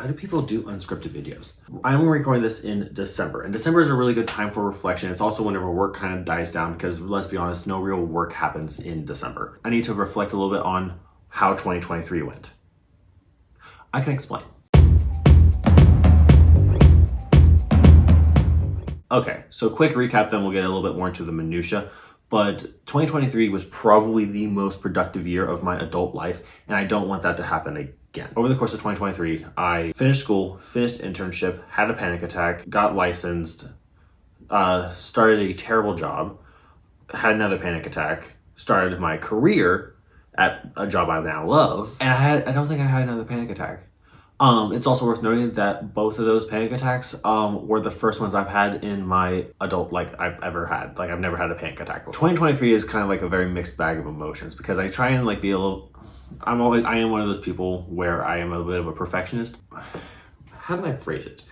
How do people do unscripted videos? I'm recording this in December, and December is a really good time for reflection. It's also whenever work kind of dies down because, let's be honest, no real work happens in December. I need to reflect a little bit on how 2023 went. I can explain. Okay, so quick recap, then we'll get a little bit more into the minutia. But 2023 was probably the most productive year of my adult life, and I don't want that to happen again. Over the course of 2023, I finished school, finished internship, had a panic attack, got licensed, started a terrible job, had another panic attack, started my career at a job I now love, and I don't think I had another panic attack. It's also worth noting that both of those panic attacks were the first ones I've had in my adult life I've ever had. Like, I've never had a panic attack before. 2023 is kind of like a very mixed bag of emotions because I try and like be a little, I am one of those people where I am a bit of a perfectionist. How do I phrase it?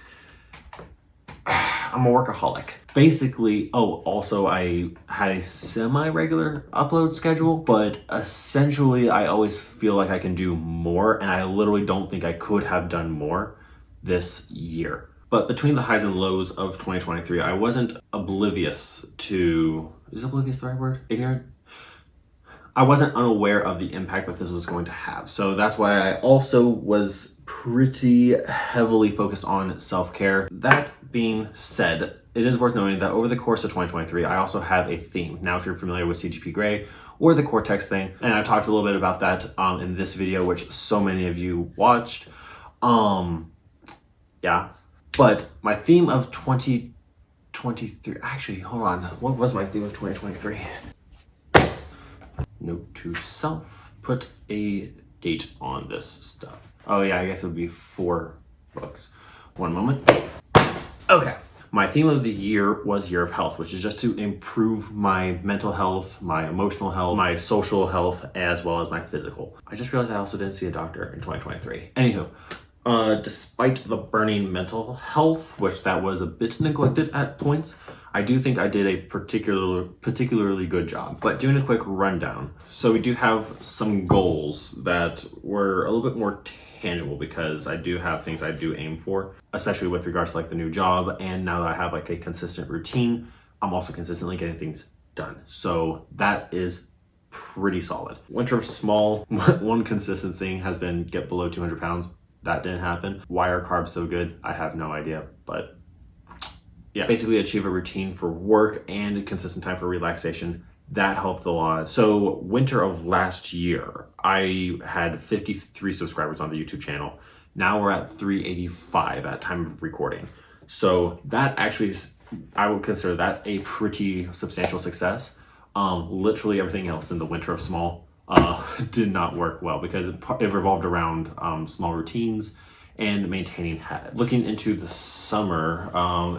I'm a workaholic. Basically, also I had a semi-regular upload schedule, but essentially I always feel like I can do more, and I literally don't think I could have done more this year. But between the highs and lows of 2023, I wasn't oblivious to, is oblivious the right word? Ignorant? I wasn't unaware of the impact that this was going to have. So that's why I also was pretty heavily focused on self-care. That being said, it is worth noting that over the course of 2023, I also have a theme. Now, if you're familiar with CGP Grey or the Cortex thing, and I talked a little bit about that in this video, which so many of you watched. Yeah. But my theme of 2023, actually, hold on. What was my theme of 2023? Note to self, put a date on this stuff. Oh yeah, I guess it would be 4 books. One moment. Okay. My theme of the year was Year of Health, which is just to improve my mental health, my emotional health, my social health, as well as my physical. I just realized I also didn't see a doctor in 2023. Anywho, despite the burning mental health, which that was a bit neglected at points, I do think I did a particularly good job. But doing a quick rundown. So we do have some goals that were a little bit more tangible because I do have things I do aim for, especially with regards to like the new job. And now that I have like a consistent routine, I'm also consistently getting things done. So that is pretty solid. Winter of small, one consistent thing has been get below 200 pounds. That didn't happen. Why are carbs so good? I have no idea, but yeah, basically achieve a routine for work and a consistent time for relaxation. That helped a lot. So winter of last year, I had 53 subscribers on the YouTube channel. Now we're at 385 at time of recording. So that actually is, I would consider that a pretty substantial success. Literally everything else in the winter of small did not work well because it revolved around small routines and maintaining habits. Looking into the summer,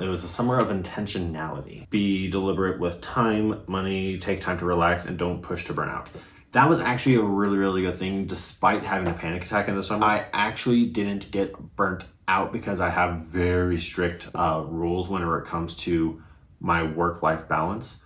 it was a summer of intentionality. Be deliberate with time, money, take time to relax, and don't push to burn out. That was actually a really, really good thing. Despite having a panic attack in the summer, I actually didn't get burnt out because I have very strict rules whenever it comes to my work-life balance.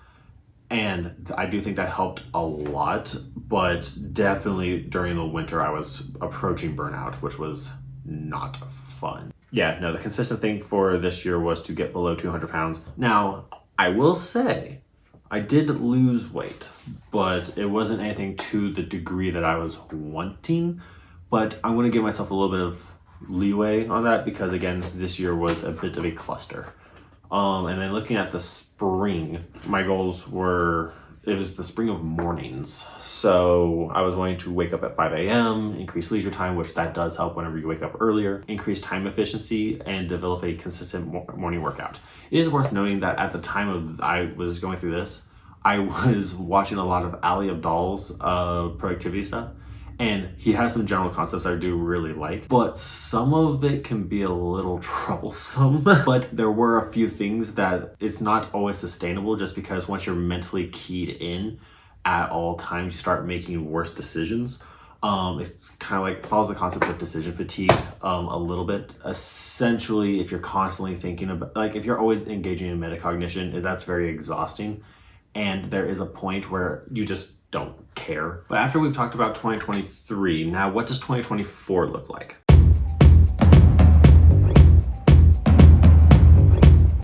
And I do think that helped a lot, but definitely during the winter, I was approaching burnout, which was not fun. Yeah, no, the consistent thing for this year was to get below 200 pounds. Now, I will say, I did lose weight, but it wasn't anything to the degree that I was wanting. But I'm going to give myself a little bit of leeway on that because, again, this year was a bit of a cluster. And then looking at the spring, my goals were, it was the spring of mornings. So I was wanting to wake up at 5 a.m., increase leisure time, which that does help whenever you wake up earlier, increase time efficiency, and develop a consistent morning workout. It is worth noting that at the time I was going through this, I was watching a lot of Ali Abdaal's productivity stuff. And he has some general concepts I do really like, but some of it can be a little troublesome. But there were a few things that it's not always sustainable just because once you're mentally keyed in at all times, you start making worse decisions. It's kind of like follows the concept of decision fatigue a little bit. Essentially, if you're constantly thinking about, like if you're always engaging in metacognition, that's very exhausting. And there is a point where you just don't care. But after we've talked about 2023, now what does 2024 look like?